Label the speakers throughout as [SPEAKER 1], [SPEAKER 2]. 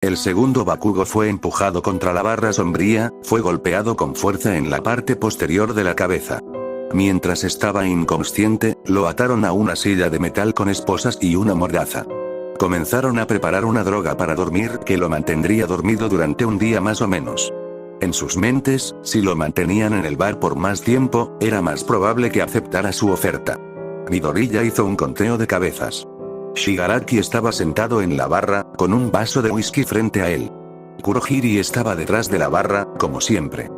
[SPEAKER 1] El segundo Bakugo fue empujado contra la barra sombría, fue golpeado con fuerza en la parte posterior de la cabeza. Mientras estaba inconsciente, lo ataron a una silla de metal con esposas y una mordaza. Comenzaron a preparar una droga para dormir que lo mantendría dormido durante un día más o menos. En sus mentes, si lo mantenían en el bar por más tiempo, era más probable que aceptara su oferta. Midoriya hizo un conteo de cabezas. Shigaraki estaba sentado en la barra, con un vaso de whisky frente a él. Kurohiri estaba detrás de la barra, como siempre.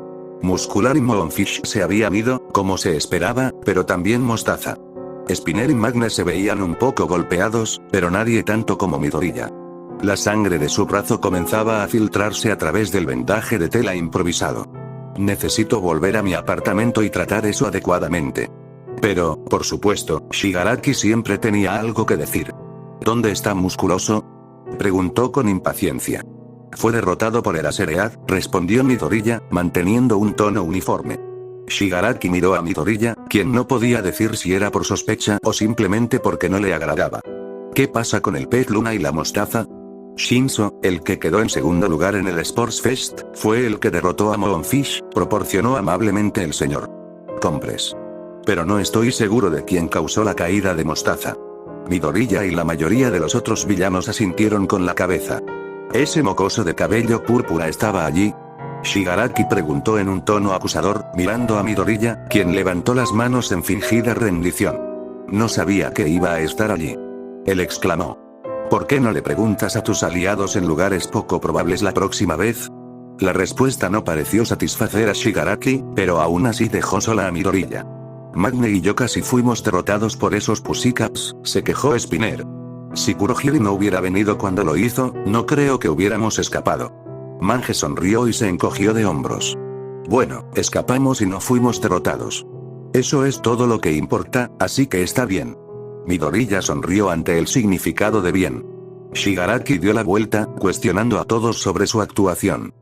[SPEAKER 1] Muscular y Moonfish se habían ido, como se esperaba, pero también Mostaza. Spinner y Magne se veían un poco golpeados, pero nadie tanto como Midoriya. La sangre de su brazo comenzaba a filtrarse a través del vendaje de tela improvisado. Necesito volver a mi apartamento y tratar eso adecuadamente. Pero, por supuesto, Shigaraki siempre tenía algo que decir. ¿Dónde está Musculoso?, preguntó con impaciencia. Fue derrotado por Eraserhead, respondió Midoriya, manteniendo un tono uniforme. Shigaraki miró a Midoriya, quien no podía decir si era por sospecha o simplemente porque no le agradaba. ¿Qué pasa con el pez luna y la mostaza? Shinzo, el que quedó en segundo lugar en el Sports Fest, fue el que derrotó a Moonfish, proporcionó amablemente el señor Compres. Pero no estoy seguro de quién causó la caída de Mostaza. Midoriya y la mayoría de los otros villanos asintieron con la cabeza. ¿Ese mocoso de cabello púrpura estaba allí? Shigaraki preguntó en un tono acusador, mirando a Midoriya, quien levantó las manos en fingida rendición. No sabía que iba a estar allí. Él exclamó. ¿Por qué no le preguntas a tus aliados en lugares poco probables la próxima vez? La respuesta no pareció satisfacer a Shigaraki, pero aún así dejó sola a Midoriya. Magne y yo casi fuimos derrotados por esos Pussycats, se quejó Spinner. Si Kurohiri no hubiera venido cuando lo hizo, no creo que hubiéramos escapado. Mange sonrió y se encogió de hombros. Bueno, escapamos y no fuimos derrotados. Eso es todo lo que importa, así que está bien. Midoriya sonrió ante el significado de bien. Shigaraki dio la vuelta, cuestionando a todos sobre su actuación.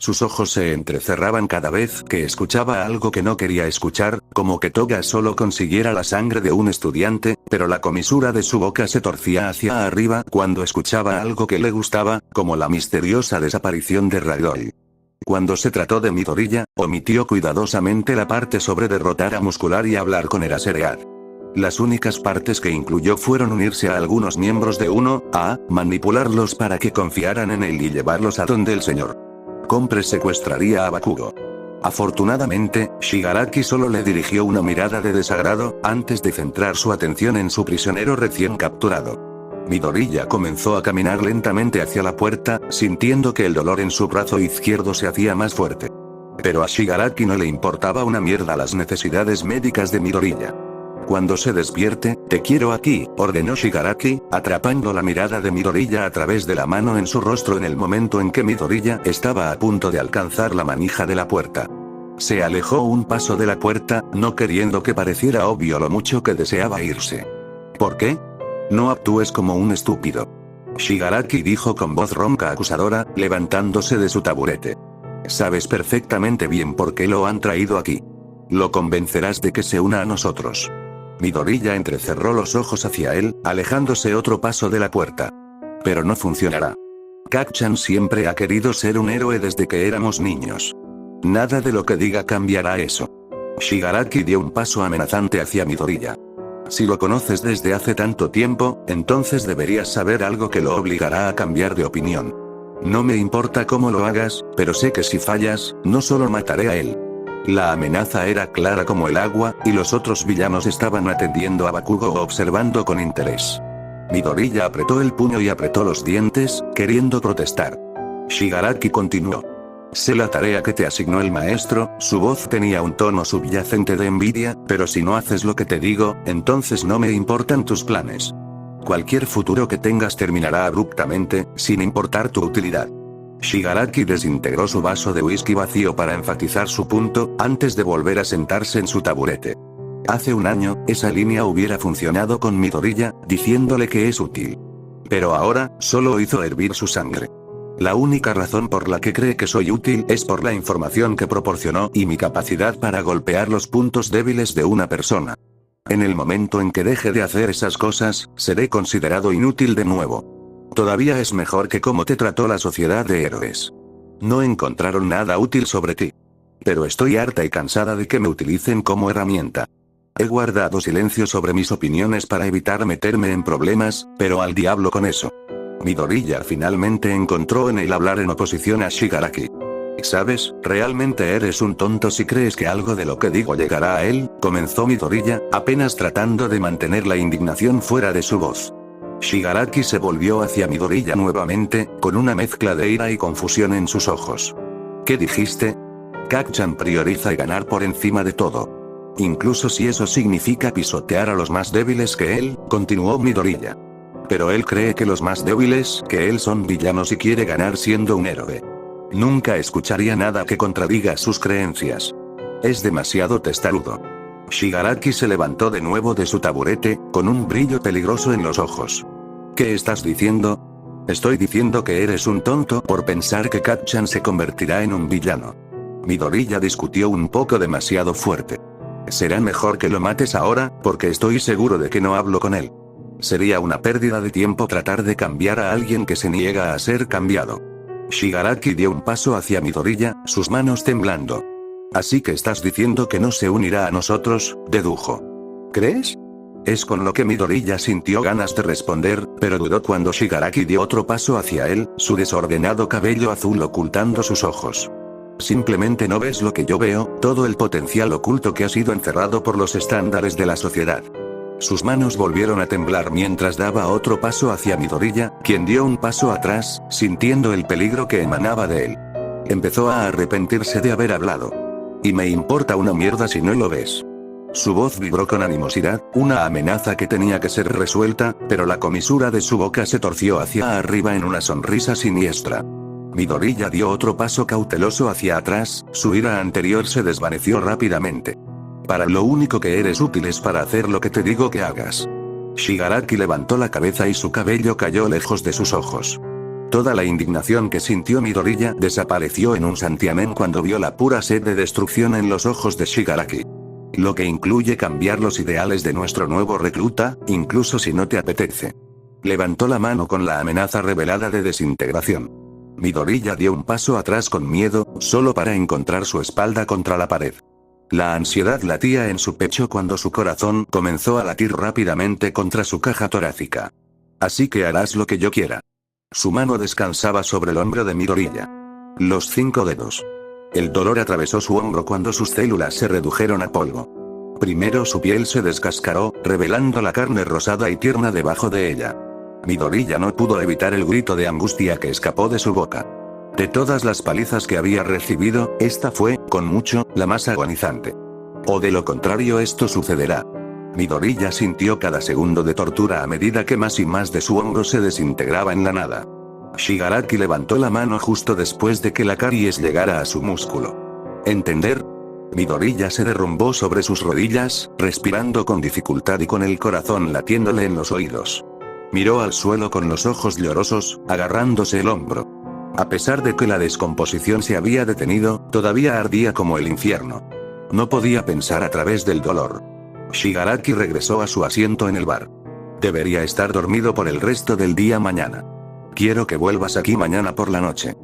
[SPEAKER 1] Sus ojos se entrecerraban cada vez que escuchaba algo que no quería escuchar, como que Toga solo consiguiera la sangre de un estudiante, pero la comisura de su boca se torcía hacia arriba cuando escuchaba algo que le gustaba, como la misteriosa desaparición de Ragdoll. Cuando se trató de Midoriya, omitió cuidadosamente la parte sobre derrotar a Muscular y hablar con Eraserhead. Las únicas partes que incluyó fueron unirse a algunos miembros de 1A, manipularlos para que confiaran en él y llevarlos a donde el señor Compres secuestraría a Bakugo. Afortunadamente, Shigaraki solo le dirigió una mirada de desagrado, antes de centrar su atención en su prisionero recién capturado. Midoriya comenzó a caminar lentamente hacia la puerta, sintiendo que el dolor en su brazo izquierdo se hacía más fuerte. Pero a Shigaraki no le importaba una mierda las necesidades médicas de Midoriya. Cuando se despierte, te quiero aquí, ordenó Shigaraki, atrapando la mirada de Midoriya a través de la mano en su rostro en el momento en que Midoriya estaba a punto de alcanzar la manija de la puerta. Se alejó un paso de la puerta, no queriendo que pareciera obvio lo mucho que deseaba irse. ¿Por qué? No actúes como un estúpido. Shigaraki dijo con voz ronca acusadora, levantándose de su taburete. Sabes perfectamente bien por qué lo han traído aquí. Lo convencerás de que se una a nosotros. Midoriya entrecerró los ojos hacia él, alejándose otro paso de la puerta. Pero no funcionará. Kacchan siempre ha querido ser un héroe desde que éramos niños. Nada de lo que diga cambiará eso. Shigaraki dio un paso amenazante hacia Midoriya. Si lo conoces desde hace tanto tiempo, entonces deberías saber algo que lo obligará a cambiar de opinión. No me importa cómo lo hagas, pero sé que si fallas, no solo mataré a él. La amenaza era clara como el agua, y los otros villanos estaban atendiendo a Bakugo observando con interés. Midoriya apretó el puño y apretó los dientes, queriendo protestar. Shigaraki continuó. Sé la tarea que te asignó el maestro, su voz tenía un tono subyacente de envidia, pero si no haces lo que te digo, entonces no me importan tus planes. Cualquier futuro que tengas terminará abruptamente, sin importar tu utilidad. Shigaraki desintegró su vaso de whisky vacío para enfatizar su punto, antes de volver a sentarse en su taburete. Hace un año, esa línea hubiera funcionado con Midoriya, diciéndole que es útil. Pero ahora, solo hizo hervir su sangre. La única razón por la que cree que soy útil es por la información que proporcionó y mi capacidad para golpear los puntos débiles de una persona. En el momento en que deje de hacer esas cosas, seré considerado inútil de nuevo. todavía es mejor que cómo te trató la sociedad de héroes. No encontraron nada útil sobre ti. Pero estoy harta y cansada de que me utilicen como herramienta. He guardado silencio sobre mis opiniones para evitar meterme en problemas, pero al diablo con eso. Midoriya finalmente encontró en él hablar en oposición a Shigaraki. ¿Sabes? Realmente eres un tonto si crees que algo de lo que digo llegará a él, comenzó Midoriya, apenas tratando de mantener la indignación fuera de su voz. Shigaraki se volvió hacia Midoriya nuevamente, con una mezcla de ira y confusión en sus ojos. ¿Qué dijiste? Kacchan prioriza ganar por encima de todo. Incluso si eso significa pisotear a los más débiles que él, continuó Midoriya. Pero él cree que los más débiles que él son villanos y quiere ganar siendo un héroe. Nunca escucharía nada que contradiga sus creencias. Es demasiado testarudo. Shigaraki se levantó de nuevo de su taburete, con un brillo peligroso en los ojos. ¿Qué estás diciendo? Estoy diciendo que eres un tonto por pensar que Kacchan se convertirá en un villano. Midoriya discutió un poco demasiado fuerte. Será mejor que lo mates ahora, porque estoy seguro de que no hablo con él. Sería una pérdida de tiempo tratar de cambiar a alguien que se niega a ser cambiado. Shigaraki dio un paso hacia Midoriya, sus manos temblando. Así que estás diciendo que no se unirá a nosotros, dedujo. ¿Crees? Es con lo que Midoriya sintió ganas de responder, pero dudó cuando Shigaraki dio otro paso hacia él, su desordenado cabello azul ocultando sus ojos. Simplemente no ves lo que yo veo, todo el potencial oculto que ha sido encerrado por los estándares de la sociedad. Sus manos volvieron a temblar mientras daba otro paso hacia Midoriya, quien dio un paso atrás, sintiendo el peligro que emanaba de él. Empezó a arrepentirse de haber hablado. Y me importa una mierda si no lo ves. Su voz vibró con animosidad, una amenaza que tenía que ser resuelta, pero la comisura de su boca se torció hacia arriba en una sonrisa siniestra. Midoriya dio otro paso cauteloso hacia atrás, su ira anterior se desvaneció rápidamente. Para lo único que eres útil es para hacer lo que te digo que hagas. Shigaraki levantó la cabeza y su cabello cayó lejos de sus ojos. Toda la indignación que sintió Midoriya desapareció en un santiamén cuando vio la pura sed de destrucción en los ojos de Shigaraki. Lo que incluye cambiar los ideales de nuestro nuevo recluta, incluso si no te apetece. Levantó la mano con la amenaza revelada de desintegración. Midoriya dio un paso atrás con miedo, solo para encontrar su espalda contra la pared. La ansiedad latía en su pecho cuando su corazón comenzó a latir rápidamente contra su caja torácica. Así que harás lo que yo quiera. Su mano descansaba sobre el hombro de Midoriya. Los 5 dedos. El dolor atravesó su hombro cuando sus células se redujeron a polvo. Primero su piel se descascaró, revelando la carne rosada y tierna debajo de ella. Midoriya no pudo evitar el grito de angustia que escapó de su boca. De todas las palizas que había recibido, esta fue, con mucho, la más agonizante. O de lo contrario esto sucederá. Midoriya sintió cada segundo de tortura a medida que más y más de su hombro se desintegraba en la nada. Shigaraki levantó la mano justo después de que la caries llegara a su músculo. ¿Entender? Midoriya se derrumbó sobre sus rodillas, respirando con dificultad y con el corazón latiéndole en los oídos. Miró al suelo con los ojos llorosos, agarrándose el hombro. A pesar de que la descomposición se había detenido, todavía ardía como el infierno. No podía pensar a través del dolor. Shigaraki regresó a su asiento en el bar. Debería estar dormido por el resto del día mañana. Quiero que vuelvas aquí mañana por la noche.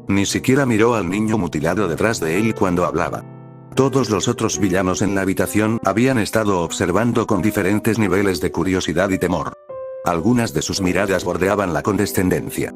[SPEAKER 1] Ni siquiera miró al niño mutilado detrás de él cuando hablaba. Todos los otros villanos en la habitación habían estado observando con diferentes niveles de curiosidad y temor. Algunas de sus miradas bordeaban la condescendencia.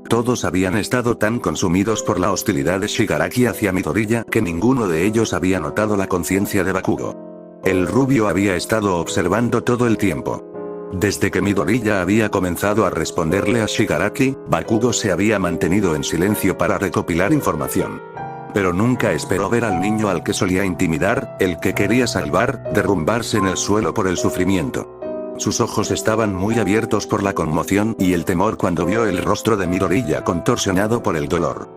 [SPEAKER 1] Todos habían estado tan consumidos por la hostilidad de Shigaraki hacia Midoriya que ninguno de ellos había notado la conciencia de Bakugo. El rubio había estado observando todo el tiempo. Desde que Midoriya había comenzado a responderle a Shigaraki, Bakugo se había mantenido en silencio para recopilar información. Pero nunca esperó ver al niño al que solía intimidar, el que quería salvar, derrumbarse en el suelo por el sufrimiento. Sus ojos estaban muy abiertos por la conmoción y el temor cuando vio el rostro de Midoriya contorsionado por el dolor.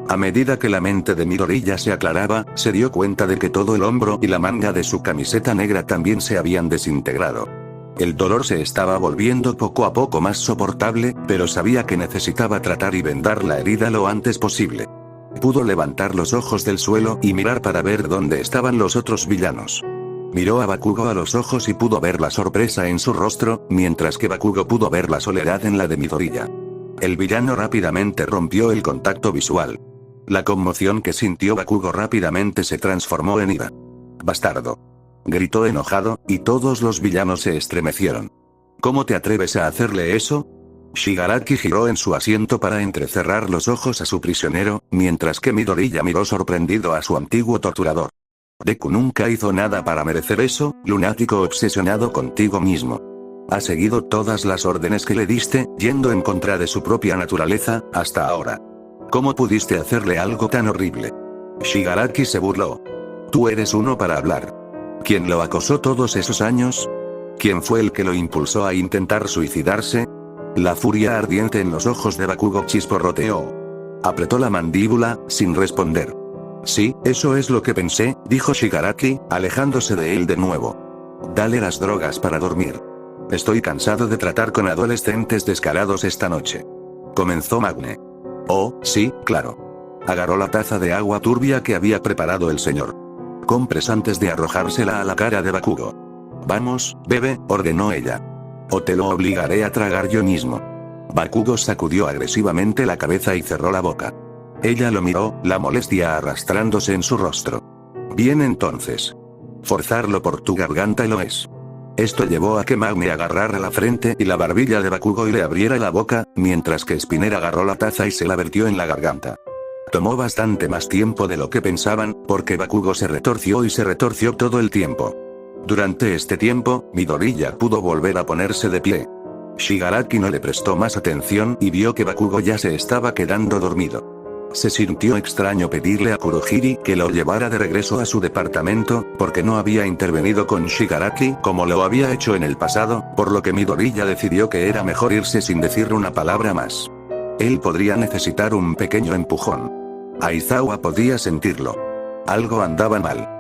[SPEAKER 1] A medida que la mente de Midoriya se aclaraba, se dio cuenta de que todo el hombro y la manga de su camiseta negra también se habían desintegrado. El dolor se estaba volviendo poco a poco más soportable, pero sabía que necesitaba tratar y vendar la herida lo antes posible. Pudo levantar los ojos del suelo y mirar para ver dónde estaban los otros villanos. Miró a Bakugo a los ojos y pudo ver la sorpresa en su rostro, mientras que Bakugo pudo ver la soledad en la de Midoriya. El villano rápidamente rompió el contacto visual. La conmoción que sintió Bakugo rápidamente se transformó en ira. «¡Bastardo!», gritó enojado, y todos los villanos se estremecieron. «¿Cómo te atreves a hacerle eso?». Shigaraki giró en su asiento para entrecerrar los ojos a su prisionero, mientras que Midoriya miró sorprendido a su antiguo torturador. «Deku nunca hizo nada para merecer eso, lunático obsesionado contigo mismo. Ha seguido todas las órdenes que le diste, yendo en contra de su propia naturaleza, hasta ahora. ¿Cómo pudiste hacerle algo tan horrible?». Shigaraki se burló. «Tú eres uno para hablar. ¿Quién lo acosó todos esos años? ¿Quién fue el que lo impulsó a intentar suicidarse?». La furia ardiente en los ojos de Bakugo chisporroteó. Apretó la mandíbula, sin responder. «Sí, eso es lo que pensé», dijo Shigaraki, alejándose de él de nuevo. «Dale las drogas para dormir. Estoy cansado de tratar con adolescentes descarados esta noche». Comenzó Magne. «Oh, sí, claro». Agarró la taza de agua turbia que había preparado el señor. «Compres antes de arrojársela a la cara de Bakugo». «Vamos, bebe», ordenó ella. «O te lo obligaré a tragar yo mismo». Bakugo sacudió agresivamente la cabeza y cerró la boca. Ella lo miró, la molestia arrastrándose en su rostro. «Bien entonces. Forzarlo por tu garganta lo es». Esto llevó a que Magne agarrara la frente y la barbilla de Bakugo y le abriera la boca, mientras que Spinner agarró la taza y se la vertió en la garganta. Tomó bastante más tiempo de lo que pensaban, porque Bakugo se retorció y se retorció todo el tiempo. Durante este tiempo, Midoriya pudo volver a ponerse de pie. Shigaraki no le prestó más atención y vio que Bakugo ya se estaba quedando dormido. Se sintió extraño pedirle a Kurohiri que lo llevara de regreso a su departamento, porque no había intervenido con Shigaraki como lo había hecho en el pasado, por lo que Midoriya decidió que era mejor irse sin decir una palabra más. Él podría necesitar un pequeño empujón. Aizawa podía sentirlo. Algo andaba mal.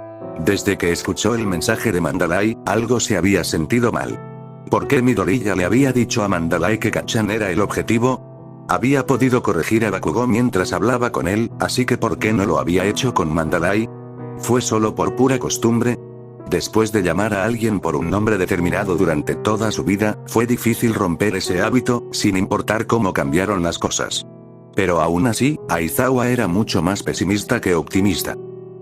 [SPEAKER 1] Desde que escuchó el mensaje de Mandalay, algo se había sentido mal. ¿Por qué Midoriya le había dicho a Mandalay que Kacchan era el objetivo? Había podido corregir a Bakugo mientras hablaba con él, así que ¿por qué no lo había hecho con Mandalay? ¿Fue solo por pura costumbre? Después de llamar a alguien por un nombre determinado durante toda su vida, fue difícil romper ese hábito, sin importar cómo cambiaron las cosas. Pero aún así, Aizawa era mucho más pesimista que optimista.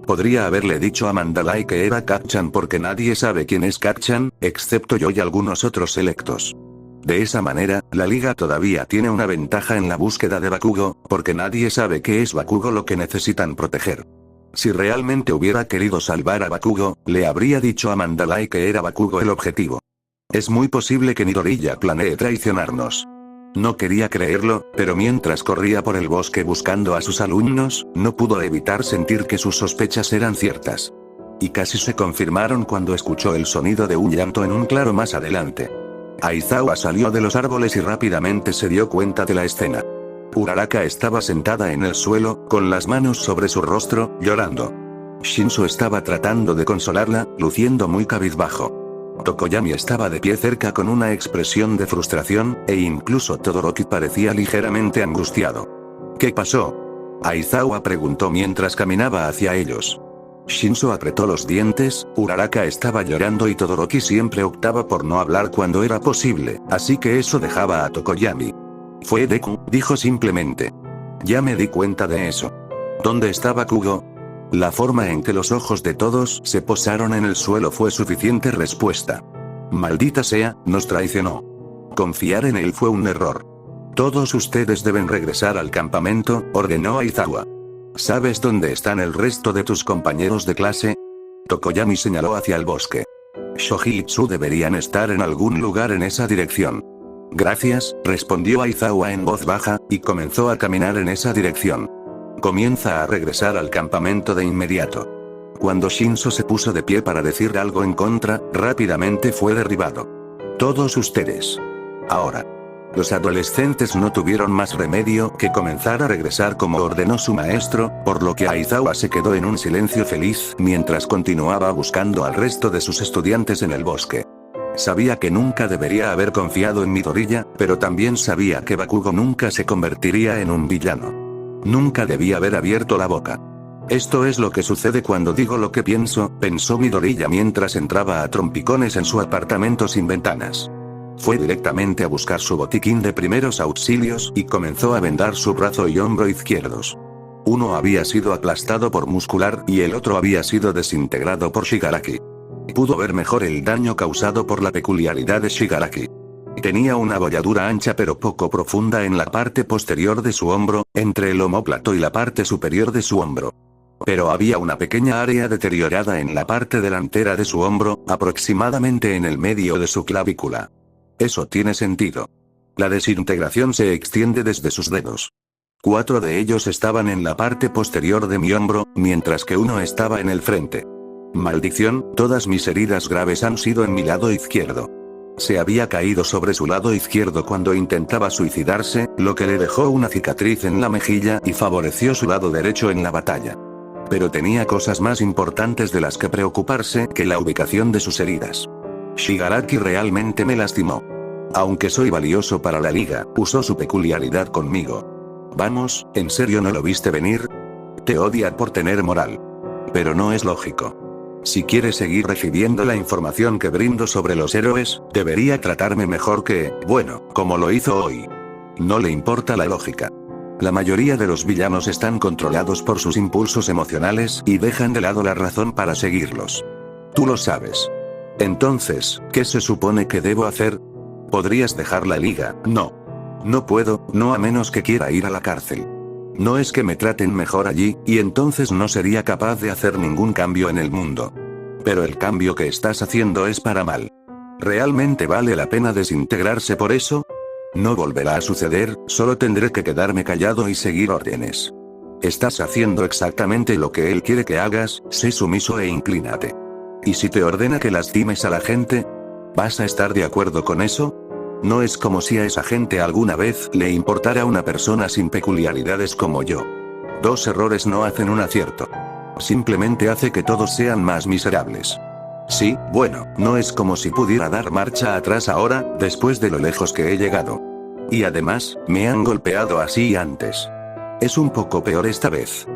[SPEAKER 1] Podría haberle dicho a Mandalay que era Kacchan porque nadie sabe quién es Kacchan, excepto yo y algunos otros selectos. De esa manera, la liga todavía tiene una ventaja en la búsqueda de Bakugo, porque nadie sabe qué es Bakugo lo que necesitan proteger. Si realmente hubiera querido salvar a Bakugo, le habría dicho a Mandalay que era Bakugo el objetivo. Es muy posible que Midoriya planee traicionarnos. No quería creerlo, pero mientras corría por el bosque buscando a sus alumnos, no pudo evitar sentir que sus sospechas eran ciertas. Y casi se confirmaron cuando escuchó el sonido de un llanto en un claro más adelante. Aizawa salió de los árboles y rápidamente se dio cuenta de la escena. Uraraka estaba sentada en el suelo, con las manos sobre su rostro, llorando. Shinso estaba tratando de consolarla, luciendo muy cabizbajo. Tokoyami estaba de pie cerca con una expresión de frustración, e incluso Todoroki parecía ligeramente angustiado. ¿Qué pasó?, Aizawa preguntó mientras caminaba hacia ellos. Shinso apretó los dientes, Uraraka estaba llorando y Todoroki siempre optaba por no hablar cuando era posible, así que eso dejaba a Tokoyami. Fue Deku, dijo simplemente. Ya me di cuenta de eso. ¿Dónde está Bakugo? La forma en que los ojos de todos se posaron en el suelo fue suficiente respuesta. Maldita sea, nos traicionó. Confiar en él fue un error. Todos ustedes deben regresar al campamento, ordenó Aizawa. ¿Sabes dónde están el resto de tus compañeros de clase? Tokoyami señaló hacia el bosque. Shoji y Tsu deberían estar en algún lugar en esa dirección. Gracias, respondió Aizawa en voz baja, y comenzó a caminar en esa dirección. Comienza a regresar al campamento de inmediato. Cuando Shinso se puso de pie para decir algo en contra, rápidamente fue derribado. Todos ustedes. Ahora. Los adolescentes no tuvieron más remedio que comenzar a regresar como ordenó su maestro, por lo que Aizawa se quedó en un silencio feliz mientras continuaba buscando al resto de sus estudiantes en el bosque. Sabía que nunca debería haber confiado en Midoriya, pero también sabía que Bakugo nunca se convertiría en un villano. Nunca debía haber abierto la boca. Esto es lo que sucede cuando digo lo que pienso, pensó Midoriya mientras entraba a trompicones en su apartamento sin ventanas. Fue directamente a buscar su botiquín de primeros auxilios y comenzó a vendar su brazo y hombro izquierdos. Uno había sido aplastado por Muscular y el otro había sido desintegrado por Shigaraki. Pudo ver mejor el daño causado por la peculiaridad de Shigaraki. Tenía una bolladura ancha pero poco profunda en la parte posterior de su hombro, entre el omóplato y la parte superior de su hombro. Pero había una pequeña área deteriorada en la parte delantera de su hombro, aproximadamente en el medio de su clavícula. Eso tiene sentido. La desintegración se extiende desde sus dedos. 4 de ellos estaban en la parte posterior de mi hombro, mientras que uno estaba en el frente. Maldición, todas mis heridas graves han sido en mi lado izquierdo. Se había caído sobre su lado izquierdo cuando intentaba suicidarse, lo que le dejó una cicatriz en la mejilla y favoreció su lado derecho en la batalla. Pero tenía cosas más importantes de las que preocuparse que la ubicación de sus heridas. Shigaraki realmente me lastimó. Aunque soy valioso para la liga, usó su peculiaridad conmigo. Vamos, ¿en serio no lo viste venir? Te odia por tener moral. Pero no es lógico. Si quiere seguir recibiendo la información que brindo sobre los héroes, debería tratarme mejor que, bueno, como lo hizo hoy. No le importa la lógica. La mayoría de los villanos están controlados por sus impulsos emocionales y dejan de lado la razón para seguirlos. Tú lo sabes. Entonces, ¿qué se supone que debo hacer? ¿Podrías dejar la liga? No. No puedo, no a menos que quiera ir a la cárcel. No es que me traten mejor allí, y entonces no sería capaz de hacer ningún cambio en el mundo. Pero el cambio que estás haciendo es para mal. ¿Realmente vale la pena desintegrarse por eso? No volverá a suceder, solo tendré que quedarme callado y seguir órdenes. Estás haciendo exactamente lo que él quiere que hagas, sé sumiso e inclínate. ¿Y si te ordena que lastimes a la gente? ¿Vas a estar de acuerdo con eso? No es como si a esa gente alguna vez le importara una persona sin peculiaridades como yo. 2 errores no hacen un acierto. Simplemente hace que todos sean más miserables. Sí, bueno, no es como si pudiera dar marcha atrás ahora, después de lo lejos que he llegado. Y además, me han golpeado así antes. Es un poco peor esta vez.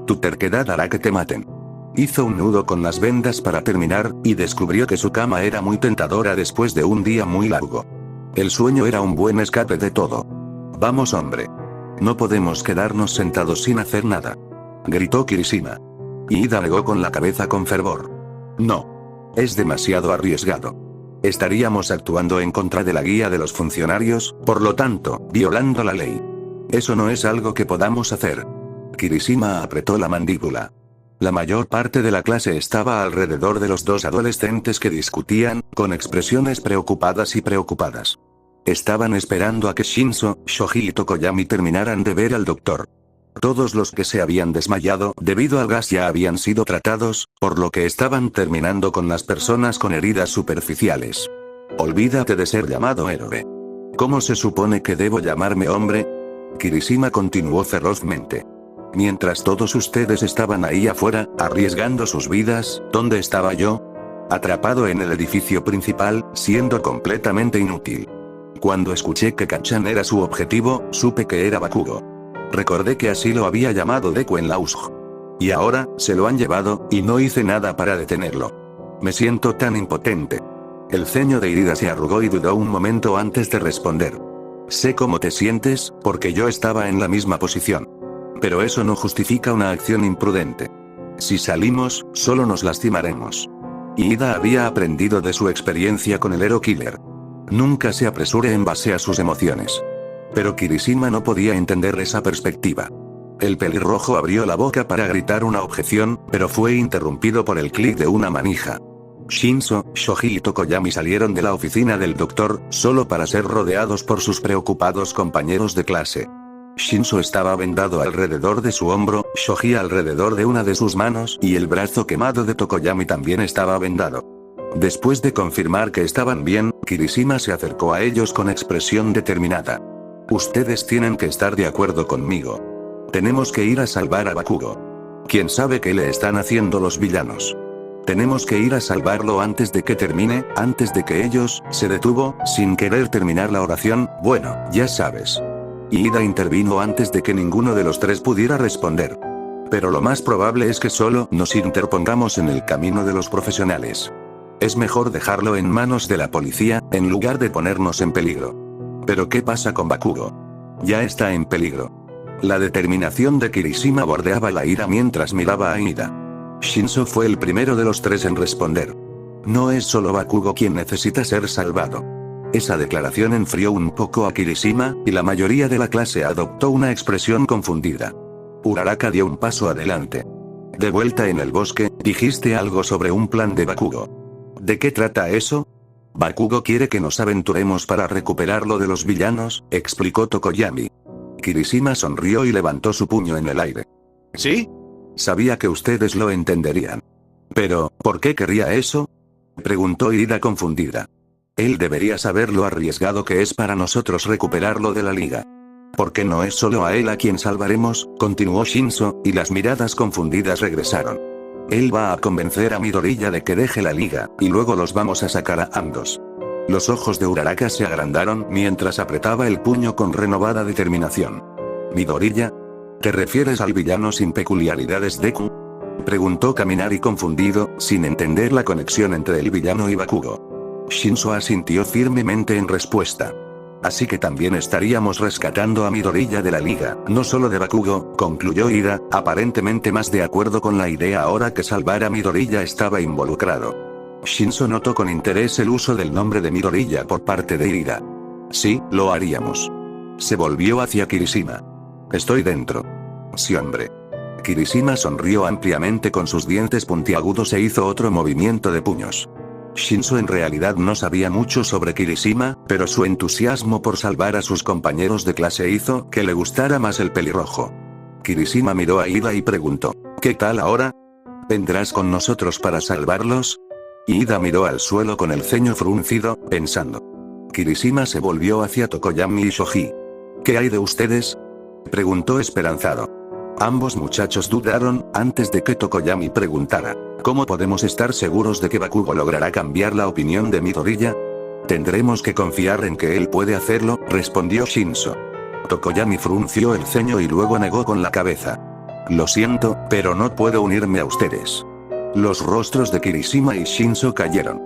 [SPEAKER 1] Tu terquedad hará que te maten. Hizo un nudo con las vendas para terminar, y descubrió que su cama era muy tentadora después de un día muy largo. El sueño era un buen escape de todo. Vamos, hombre. No podemos quedarnos sentados sin hacer nada. Gritó Kirishima. Ida negó con la cabeza con fervor. No. Es demasiado arriesgado. Estaríamos actuando en contra de la guía de los funcionarios, por lo tanto, violando la ley. Eso no es algo que podamos hacer. Kirishima apretó la mandíbula. La mayor parte de la clase estaba alrededor de los 2 adolescentes que discutían, con expresiones preocupadas y preocupadas. Estaban esperando a que Shinso, Shoji y Tokoyami terminaran de ver al doctor. Todos los que se habían desmayado debido al gas ya habían sido tratados, por lo que estaban terminando con las personas con heridas superficiales. Olvídate de ser llamado héroe. ¿Cómo se supone que debo llamarme hombre? Kirishima continuó ferozmente. Mientras todos ustedes estaban ahí afuera, arriesgando sus vidas, ¿dónde estaba yo? Atrapado en el edificio principal, siendo completamente inútil. Cuando escuché que Kacchan era su objetivo, supe que era Bakugo. Recordé que así lo había llamado Deku en la USG. Y ahora, se lo han llevado, y no hice nada para detenerlo. Me siento tan impotente. El ceño de Irida se arrugó y dudó un momento antes de responder. Sé cómo te sientes, porque yo estaba en la misma posición. Pero eso no justifica una acción imprudente. Si salimos, solo nos lastimaremos. Ida había aprendido de su experiencia con el Hero Killer. Nunca se apresure en base a sus emociones. Pero Kirishima no podía entender esa perspectiva. El pelirrojo abrió la boca para gritar una objeción, pero fue interrumpido por el clic de una manija. Shinso, Shoji y Tokoyami salieron de la oficina del doctor, solo para ser rodeados por sus preocupados compañeros de clase. Shinso estaba vendado alrededor de su hombro, Shoji alrededor de una de sus manos y el brazo quemado de Tokoyami también estaba vendado. Después de confirmar que estaban bien, Kirishima se acercó a ellos con expresión determinada. Ustedes tienen que estar de acuerdo conmigo. Tenemos que ir a salvar a Bakugo. ¿Quién sabe qué le están haciendo los villanos? Tenemos que ir a salvarlo antes de que termine, antes de que ellos, se detuvo, sin querer terminar la oración, bueno, ya sabes. Ida intervino antes de que ninguno de los 3 pudiera responder. Pero lo más probable es que solo nos interpongamos en el camino de los profesionales. Es mejor dejarlo en manos de la policía, en lugar de ponernos en peligro. Pero ¿qué pasa con Bakugo? Ya está en peligro. La determinación de Kirishima bordeaba la ira mientras miraba a Ida. Shinso fue el primero de los tres en responder. No es solo Bakugo quien necesita ser salvado. Esa declaración enfrió un poco a Kirishima, y la mayoría de la clase adoptó una expresión confundida. Uraraka dio un paso adelante. De vuelta en el bosque, dijiste algo sobre un plan de Bakugo. ¿De qué trata eso? Bakugo quiere que nos aventuremos para recuperarlo de los villanos, explicó Tokoyami. Kirishima sonrió y levantó su puño en el aire. ¿Sí? Sabía que ustedes lo entenderían. Pero, ¿por qué querría eso? Preguntó Ida confundida. Él debería saber lo arriesgado que es para nosotros recuperarlo de la liga. Porque no es solo a él a quien salvaremos, continuó Shinso, y las miradas confundidas regresaron. Él va a convencer a Midoriya de que deje la liga, y luego los vamos a sacar a ambos. Los ojos de Uraraka se agrandaron mientras apretaba el puño con renovada determinación. ¿Midoriya? ¿Te refieres al villano sin peculiaridades Deku? Preguntó Kaminari confundido, sin entender la conexión entre el villano y Bakugo. Shinso asintió firmemente en respuesta. Así que también estaríamos rescatando a Midoriya de la liga, no solo de Bakugo, concluyó Ida, aparentemente más de acuerdo con la idea ahora que salvar a Midoriya estaba involucrado. Shinso notó con interés el uso del nombre de Midoriya por parte de Ida. Sí, lo haríamos. Se volvió hacia Kirishima. Estoy dentro. Sí, hombre. Kirishima sonrió ampliamente con sus dientes puntiagudos e hizo otro movimiento de puños. Shinso en realidad no sabía mucho sobre Kirishima, pero su entusiasmo por salvar a sus compañeros de clase hizo que le gustara más el pelirrojo. Kirishima miró a Ida y preguntó, ¿qué tal ahora? ¿Vendrás con nosotros para salvarlos? Ida miró al suelo con el ceño fruncido, pensando. Kirishima se volvió hacia Tokoyami y Shoji. ¿Qué hay de ustedes? Preguntó esperanzado. Ambos muchachos dudaron, antes de que Tokoyami preguntara. ¿Cómo podemos estar seguros de que Bakugo logrará cambiar la opinión de Midoriya? Tendremos que confiar en que él puede hacerlo, respondió Shinso. Tokoyami frunció el ceño y luego negó con la cabeza. Lo siento, pero no puedo unirme a ustedes. Los rostros de Kirishima y Shinso cayeron.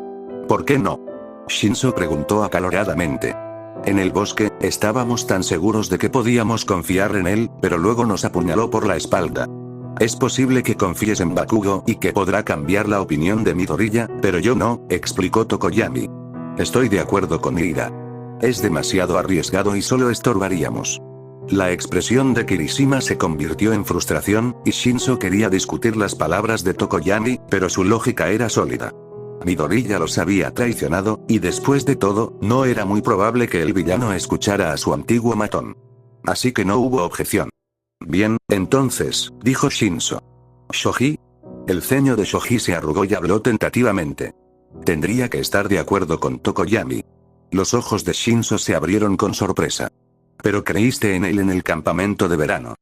[SPEAKER 1] ¿Por qué no? Shinso preguntó acaloradamente. En el bosque, estábamos tan seguros de que podíamos confiar en él, pero luego nos apuñaló por la espalda. Es posible que confíes en Bakugo y que podrá cambiar la opinión de Midoriya, pero yo no, explicó Tokoyami. Estoy de acuerdo con Ida. Es demasiado arriesgado y solo estorbaríamos. La expresión de Kirishima se convirtió en frustración, y Shinso quería discutir las palabras de Tokoyami, pero su lógica era sólida. Midoriya los había traicionado, y después de todo, no era muy probable que el villano escuchara a su antiguo matón. Así que no hubo objeción. Bien, entonces, dijo Shinso. ¿Shoji? El ceño de Shoji se arrugó y habló tentativamente. Tendría que estar de acuerdo con Tokoyami. Los ojos de Shinso se abrieron con sorpresa. Pero creíste en él en el campamento de verano.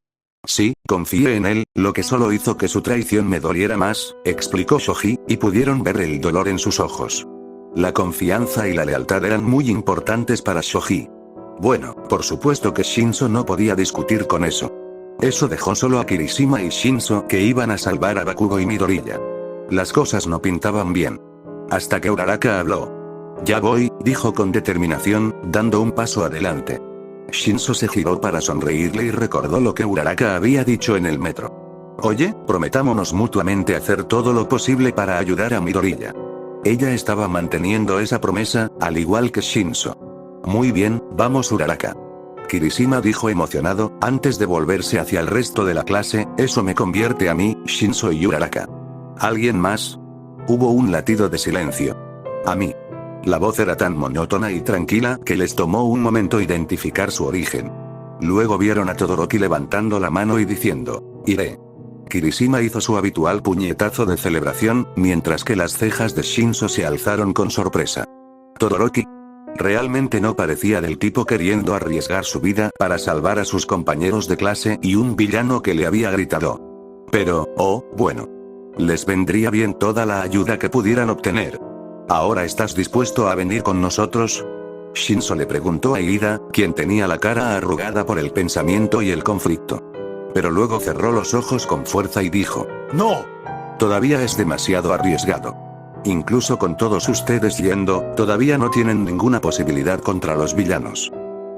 [SPEAKER 1] Sí, confié en él, lo que solo hizo que su traición me doliera más, explicó Shoji, y pudieron ver el dolor en sus ojos. La confianza y la lealtad eran muy importantes para Shoji. Bueno, por supuesto que Shinso no podía discutir con eso. Eso dejó solo a Kirishima y Shinso que iban a salvar a Bakugo y Midoriya. Las cosas no pintaban bien. Hasta que Uraraka habló. Ya voy, dijo con determinación, dando un paso adelante. Shinso se giró para sonreírle y recordó lo que Uraraka había dicho en el metro. Oye, prometámonos mutuamente hacer todo lo posible para ayudar a Midoriya. Ella estaba manteniendo esa promesa, al igual que Shinso. Muy bien, vamos Uraraka. Kirishima dijo emocionado, antes de volverse hacia el resto de la clase, eso me convierte a mí, Shinso y Uraraka. ¿Alguien más? Hubo un latido de silencio. A mí. La voz era tan monótona y tranquila que les tomó un momento identificar su origen. Luego vieron a Todoroki levantando la mano y diciendo, iré. Kirishima hizo su habitual puñetazo de celebración, mientras que las cejas de Shinso se alzaron con sorpresa. Todoroki. Realmente no parecía del tipo queriendo arriesgar su vida para salvar a sus compañeros de clase y un villano que le había gritado. Pero, oh, bueno. Les vendría bien toda la ayuda que pudieran obtener. ¿Ahora estás dispuesto a venir con nosotros? Shinso le preguntó a Ida, quien tenía la cara arrugada por el pensamiento y el conflicto. Pero luego cerró los ojos con fuerza y dijo, ¡No! Todavía es demasiado arriesgado. Incluso con todos ustedes yendo, todavía no tienen ninguna posibilidad contra los villanos.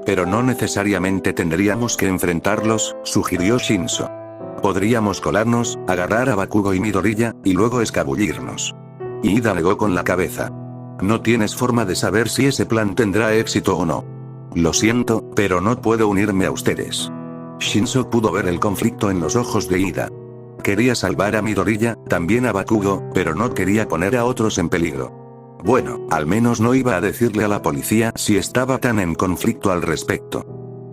[SPEAKER 1] Pero no necesariamente tendríamos que enfrentarlos, sugirió Shinso. Podríamos colarnos, agarrar a Bakugo y Midoriya, y luego escabullirnos. Ida negó con la cabeza. No tienes forma de saber si ese plan tendrá éxito o no. Lo siento, pero no puedo unirme a ustedes. Shinso pudo ver el conflicto en los ojos de Ida. Quería salvar a Midoriya, también a Bakugo, pero no quería poner a otros en peligro. Bueno, al menos no iba a decirle a la policía si estaba tan en conflicto al respecto.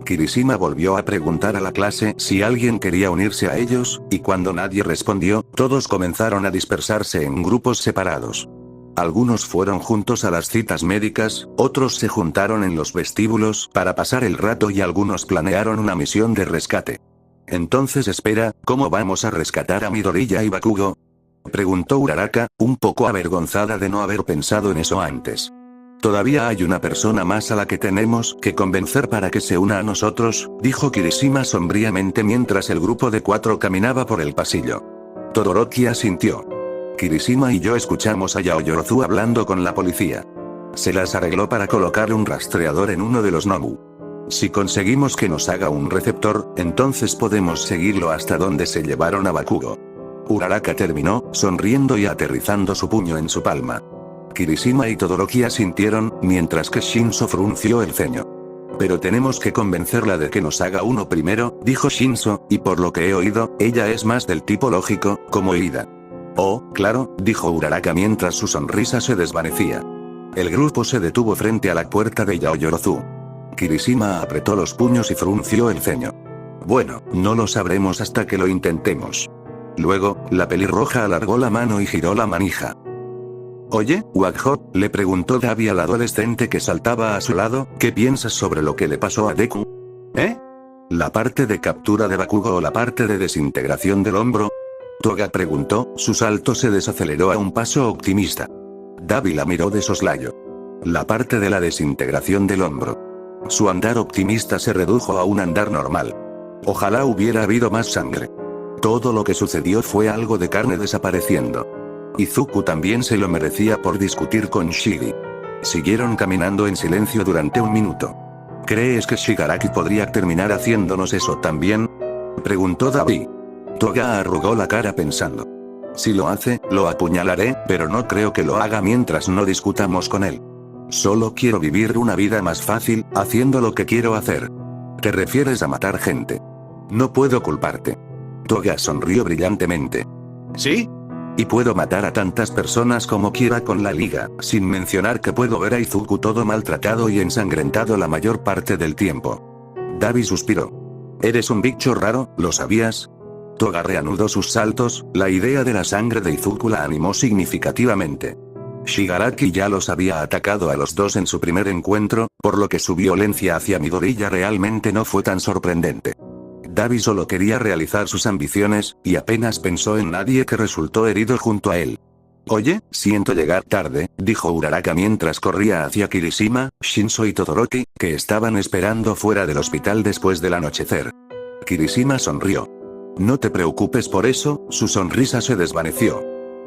[SPEAKER 1] Kirishima volvió a preguntar a la clase si alguien quería unirse a ellos, y cuando nadie respondió, todos comenzaron a dispersarse en grupos separados. Algunos fueron juntos a las citas médicas, otros se juntaron en los vestíbulos para pasar el rato y algunos planearon una misión de rescate. Entonces espera, ¿cómo vamos a rescatar a Midoriya y Bakugo? Preguntó Uraraka, un poco avergonzada de no haber pensado en eso antes. Todavía hay una persona más a la que tenemos que convencer para que se una a nosotros, dijo Kirishima sombríamente mientras el grupo de 4 caminaba por el pasillo. Todoroki asintió. Kirishima y yo escuchamos a Yaoyorozu hablando con la policía. Se las arregló para colocar un rastreador en uno de los Nobu. Si conseguimos que nos haga un receptor, entonces podemos seguirlo hasta donde se llevaron a Bakugo. Uraraka terminó, sonriendo y aterrizando su puño en su palma. Kirishima y Todoroki asintieron, mientras que Shinso frunció el ceño. Pero tenemos que convencerla de que nos haga uno primero, dijo Shinso, y por lo que he oído, ella es más del tipo lógico, como Ida. Oh, claro, dijo Uraraka mientras su sonrisa se desvanecía. El grupo se detuvo frente a la puerta de Yaoyorozu. Kirishima apretó los puños y frunció el ceño. Bueno, no lo sabremos hasta que lo intentemos. Luego, la pelirroja alargó la mano y giró la manija. Oye, Waghot, le preguntó Dabi al adolescente que saltaba a su lado, ¿qué piensas sobre lo que le pasó a Deku? ¿Eh? ¿La parte de captura de Bakugo o la parte de desintegración del hombro? Toga preguntó, su salto se desaceleró a un paso optimista. Dabi la miró de soslayo. La parte de la desintegración del hombro. Su andar optimista se redujo a un andar normal. Ojalá hubiera habido más sangre. Todo lo que sucedió fue algo de carne desapareciendo. Izuku también se lo merecía por discutir con Shigi. Siguieron caminando en silencio durante un minuto. ¿Crees que Shigaraki podría terminar haciéndonos eso también? Preguntó Dabi. Toga arrugó la cara pensando. Si lo hace, lo apuñalaré, pero no creo que lo haga mientras no discutamos con él. Solo quiero vivir una vida más fácil, haciendo lo que quiero hacer. ¿Te refieres a matar gente? No puedo culparte. Toga sonrió brillantemente. ¿Sí? Y puedo matar a tantas personas como quiera con la liga, sin mencionar que puedo ver a Izuku todo maltratado y ensangrentado la mayor parte del tiempo. Dabi suspiró. Eres un bicho raro, ¿lo sabías? Toga reanudó sus saltos, la idea de la sangre de Izuku la animó significativamente. Shigaraki ya los había atacado a los dos en su primer encuentro, por lo que su violencia hacia Midoriya realmente no fue tan sorprendente. Dabi solo quería realizar sus ambiciones, y apenas pensó en nadie que resultó herido junto a él. Oye, siento llegar tarde, dijo Uraraka mientras corría hacia Kirishima, Shinso y Todoroki, que estaban esperando fuera del hospital después del anochecer. Kirishima sonrió. No te preocupes por eso, su sonrisa se desvaneció.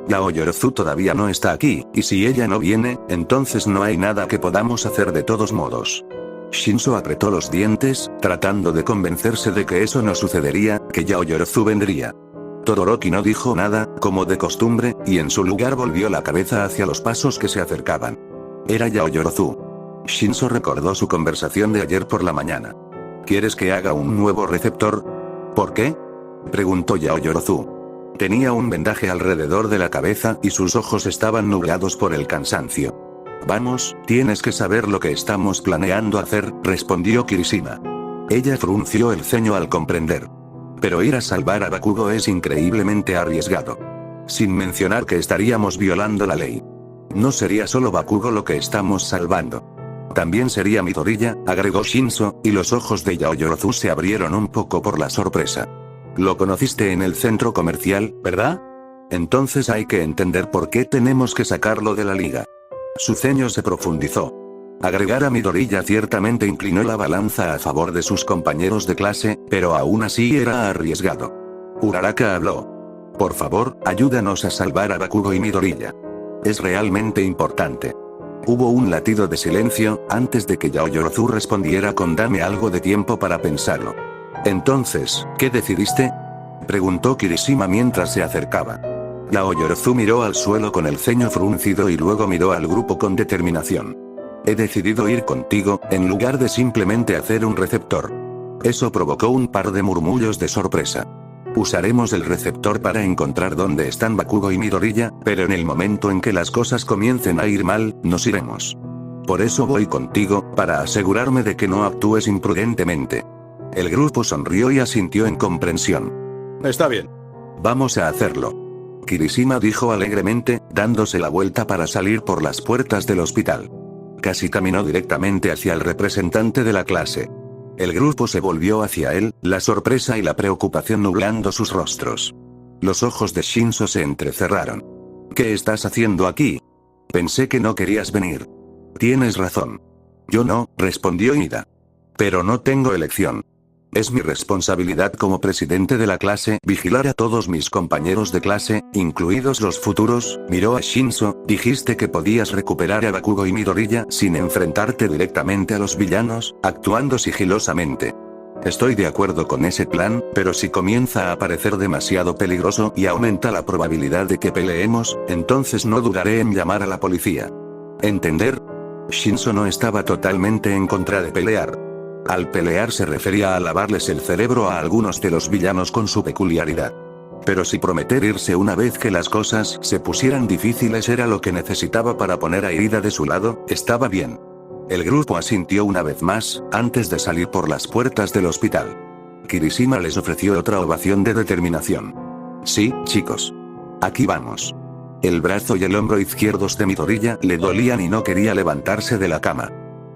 [SPEAKER 1] Yaoyorozu todavía no está aquí, y si ella no viene, entonces no hay nada que podamos hacer de todos modos. Shinso apretó los dientes, tratando de convencerse de que eso no sucedería, que Yaoyorozu vendría. Todoroki no dijo nada, como de costumbre, y en su lugar volvió la cabeza hacia los pasos que se acercaban. Era Yaoyorozu. Shinso recordó su conversación de ayer por la mañana. ¿Quieres que haga un nuevo receptor? ¿Por qué? Preguntó Yaoyorozu. Tenía un vendaje alrededor de la cabeza y sus ojos estaban nublados por el cansancio. Vamos, tienes que saber lo que estamos planeando hacer, respondió Kirishima. Ella frunció el ceño al comprender. Pero ir a salvar a Bakugo es increíblemente arriesgado. Sin mencionar que estaríamos violando la ley. No sería solo Bakugo lo que estamos salvando. También sería Midoriya, agregó Shinso, y los ojos de Yaoyorozu se abrieron un poco por la sorpresa. Lo conociste en el centro comercial, ¿verdad? Entonces hay que entender por qué tenemos que sacarlo de la liga. Su ceño se profundizó. Agregar a Midoriya ciertamente inclinó la balanza a favor de sus compañeros de clase, pero aún así era arriesgado. Uraraka habló. Por favor, ayúdanos a salvar a Bakugo y Midoriya. Es realmente importante. Hubo un latido de silencio, antes de que Yaoyorozu respondiera con dame algo de tiempo para pensarlo. Entonces, ¿qué decidiste? Preguntó Kirishima mientras se acercaba. Yaoyorozu miró al suelo con el ceño fruncido y luego miró al grupo con determinación. He decidido ir contigo, en lugar de simplemente hacer un receptor. Eso provocó un par de murmullos de sorpresa. Usaremos el receptor para encontrar dónde están Bakugo y Midoriya, pero en el momento en que las cosas comiencen a ir mal, nos iremos. Por eso voy contigo, para asegurarme de que no actúes imprudentemente. El grupo sonrió y asintió en comprensión.
[SPEAKER 2] Está bien.
[SPEAKER 1] Vamos a hacerlo. Kirishima dijo alegremente, dándose la vuelta para salir por las puertas del hospital. Casi caminó directamente hacia el representante de la clase. El grupo se volvió hacia él, la sorpresa y la preocupación nublando sus rostros. Los ojos de Shinso se entrecerraron. ¿Qué estás haciendo aquí? Pensé que no querías venir. Tienes razón. Yo no, respondió Ida. Pero no tengo elección. Es mi responsabilidad como presidente de la clase vigilar a todos mis compañeros de clase, incluidos los futuros. Miró a Shinso, dijiste que podías recuperar a Bakugo y Midoriya sin enfrentarte directamente a los villanos, actuando sigilosamente. Estoy de acuerdo con ese plan, pero si comienza a parecer demasiado peligroso y aumenta la probabilidad de que peleemos, entonces no dudaré en llamar a la policía. ¿Entender? Shinso no estaba totalmente en contra de pelear. Al pelear se refería a lavarles el cerebro a algunos de los villanos con su peculiaridad. Pero si prometer irse una vez que las cosas se pusieran difíciles era lo que necesitaba para poner a Ida de su lado, estaba bien. El grupo asintió una vez más, antes de salir por las puertas del hospital. Kirishima les ofreció otra ovación de determinación. Sí, chicos. Aquí vamos. El brazo y el hombro izquierdos de Midoriya le dolían y no quería levantarse de la cama.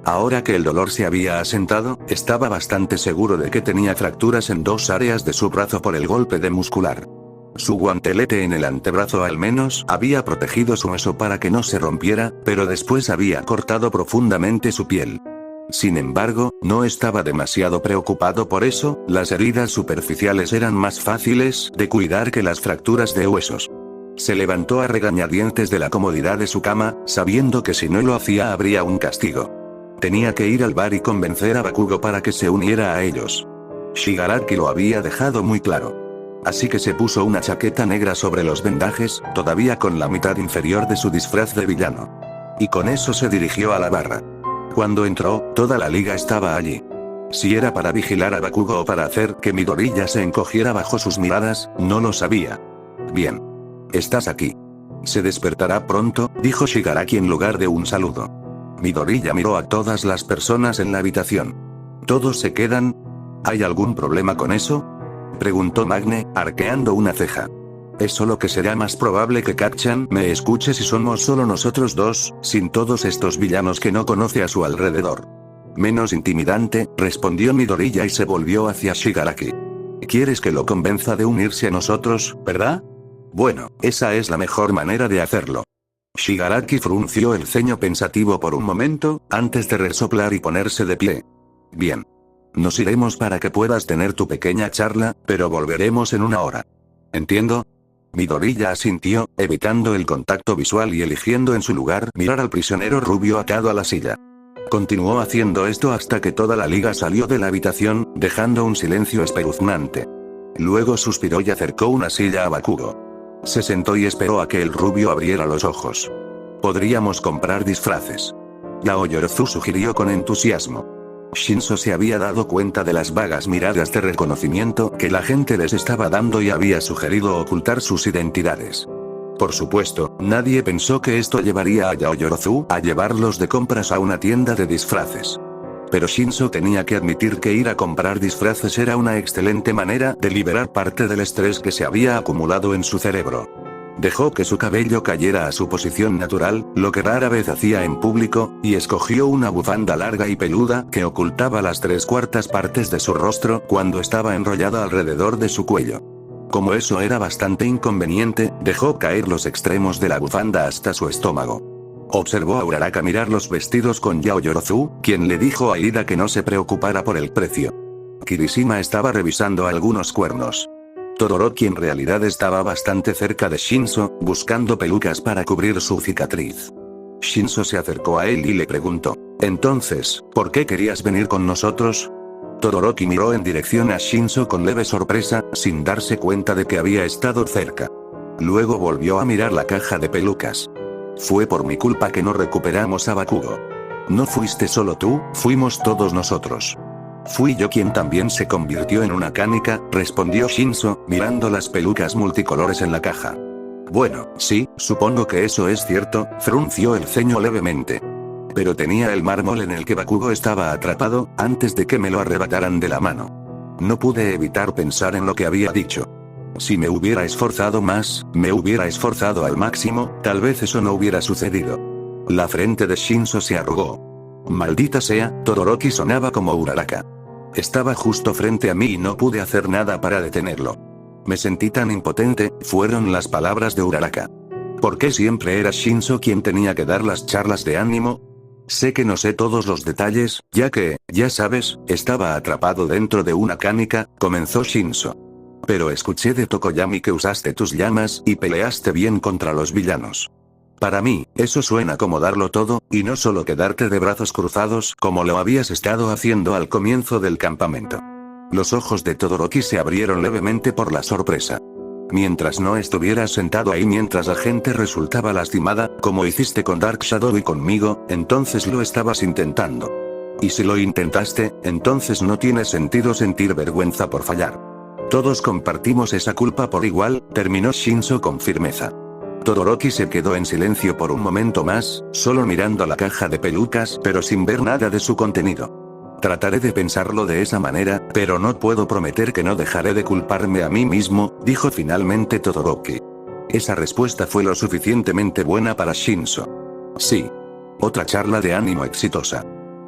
[SPEAKER 1] Ahora que el dolor se había asentado, estaba bastante seguro de que tenía fracturas en dos áreas de su brazo por el golpe de muscular. Su guantelete en el antebrazo al menos había protegido su hueso para que no se rompiera, pero después había cortado profundamente su piel. Sin embargo, no estaba demasiado preocupado por eso, las heridas superficiales eran más fáciles de cuidar que las fracturas de huesos. Se levantó a regañadientes de la comodidad de su cama, sabiendo que si no lo hacía habría un castigo. Tenía que ir al bar y convencer a Bakugo para que se uniera a ellos. Shigaraki lo había dejado muy claro. Así que se puso una chaqueta negra sobre los vendajes, todavía con la mitad inferior de su disfraz de villano. Y con eso se dirigió a la barra. Cuando entró, toda la liga estaba allí. Si era para vigilar a Bakugo o para hacer que Midoriya se encogiera bajo sus miradas, no lo sabía. Bien. Estás aquí. Se despertará pronto, dijo Shigaraki en lugar de un saludo. Midoriya miró a todas las personas en la habitación. ¿Todos se quedan? ¿Hay algún problema con eso? Preguntó Magne, arqueando una ceja. Es solo que será más probable que Kacchan me escuche si somos solo nosotros dos, sin todos estos villanos que no conoce a su alrededor. Menos intimidante, respondió Midoriya y se volvió hacia Shigaraki. ¿Quieres que lo convenza de unirse a nosotros, verdad? Bueno, esa es la mejor manera de hacerlo. Shigaraki frunció el ceño pensativo por un momento, antes de resoplar y ponerse de pie. Bien. Nos iremos para que puedas tener tu pequeña charla, pero volveremos en una hora. ¿Entiendo? Midoriya asintió, evitando el contacto visual y eligiendo en su lugar mirar al prisionero rubio atado a la silla. Continuó haciendo esto hasta que toda la liga salió de la habitación, dejando un silencio espeluznante. Luego suspiró y acercó una silla a Bakugo. Se sentó y esperó a que el rubio abriera los ojos. Podríamos comprar disfraces. Yaoyorozu sugirió con entusiasmo. Shinso se había dado cuenta de las vagas miradas de reconocimiento que la gente les estaba dando y había sugerido ocultar sus identidades. Por supuesto, nadie pensó que esto llevaría a Yaoyorozu a llevarlos de compras a una tienda de disfraces. Pero Shinso tenía que admitir que ir a comprar disfraces era una excelente manera de liberar parte del estrés que se había acumulado en su cerebro. Dejó que su cabello cayera a su posición natural, lo que rara vez hacía en público, y escogió una bufanda larga y peluda que ocultaba las 3/4 partes de su rostro cuando estaba enrollada alrededor de su cuello. Como eso era bastante inconveniente, dejó caer los extremos de la bufanda hasta su estómago. Observó a Uraraka mirar los vestidos con Yaoyorozu, quien le dijo a Ida que no se preocupara por el precio. Kirishima estaba revisando algunos cuernos. Todoroki en realidad estaba bastante cerca de Shinso, buscando pelucas para cubrir su cicatriz. Shinso se acercó a él y le preguntó: «Entonces, ¿por qué querías venir con nosotros?». Todoroki miró en dirección a Shinso con leve sorpresa, sin darse cuenta de que había estado cerca. Luego volvió a mirar la caja de pelucas. «Fue por mi culpa que no recuperamos a Bakugo». «No fuiste solo tú, fuimos todos nosotros». «Fui yo quien también se convirtió en una canica», respondió Shinso, mirando las pelucas multicolores en la caja. «Bueno, sí, supongo que eso es cierto», frunció el ceño levemente. «Pero tenía el mármol en el que Bakugo estaba atrapado, antes de que me lo arrebataran de la mano. No pude evitar pensar en lo que había dicho. Si me hubiera esforzado más, me hubiera esforzado al máximo, tal vez eso no hubiera sucedido». La frente de Shinso se arrugó. «Maldita sea, Todoroki sonaba como Uraraka. Estaba justo frente a mí y no pude hacer nada para detenerlo. Me sentí tan impotente», fueron las palabras de Uraraka. «¿Por qué siempre era Shinso quien tenía que dar las charlas de ánimo? Sé que no sé todos los detalles, ya que, ya sabes, estaba atrapado dentro de una canica», comenzó Shinso. «Pero escuché de Tokoyami que usaste tus llamas y peleaste bien contra los villanos. Para mí, eso suena como darlo todo, y no solo quedarte de brazos cruzados como lo habías estado haciendo al comienzo del campamento». Los ojos de Todoroki se abrieron levemente por la sorpresa. «Mientras no estuvieras sentado ahí mientras la gente resultaba lastimada, como hiciste con Dark Shadow y conmigo, entonces lo estabas intentando. Y si lo intentaste, entonces no tiene sentido sentir vergüenza por fallar. Todos compartimos esa culpa por igual», terminó Shinso con firmeza. Todoroki se quedó en silencio por un momento más, solo mirando la caja de pelucas pero sin ver nada de su contenido. «Trataré de pensarlo de esa manera, pero no puedo prometer que no dejaré de culparme a mí mismo», dijo finalmente Todoroki. Esa respuesta fue lo suficientemente buena para Shinso. Sí. Otra charla de ánimo exitosa.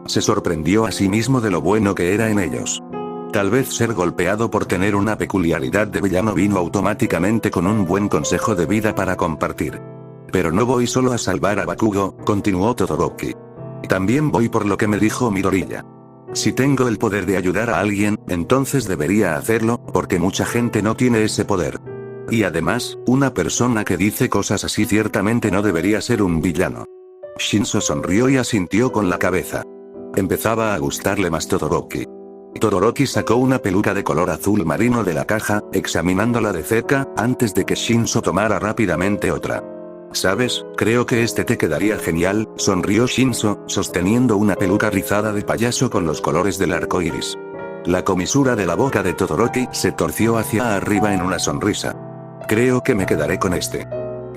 [SPEAKER 1] Se sorprendió a sí mismo de lo bueno que era en ellos. Tal vez ser golpeado por tener una peculiaridad de villano vino automáticamente con un buen consejo de vida para compartir. «Pero no voy solo a salvar a Bakugo», continuó Todoroki. «También voy por lo que me dijo Midoriya. Si tengo el poder de ayudar a alguien, entonces debería hacerlo, porque mucha gente no tiene ese poder. Y además, una persona que dice cosas así ciertamente no debería ser un villano». Shinso sonrió y asintió con la cabeza. Empezaba a gustarle más Todoroki. Todoroki sacó una peluca de color azul marino de la caja, examinándola de cerca, antes de que Shinso tomara rápidamente otra. «¿Sabes? Creo que este te quedaría genial», sonrió Shinso, sosteniendo una peluca rizada de payaso con los colores del arco iris. La comisura de la boca de Todoroki se torció hacia arriba en una sonrisa. «Creo que me quedaré con este».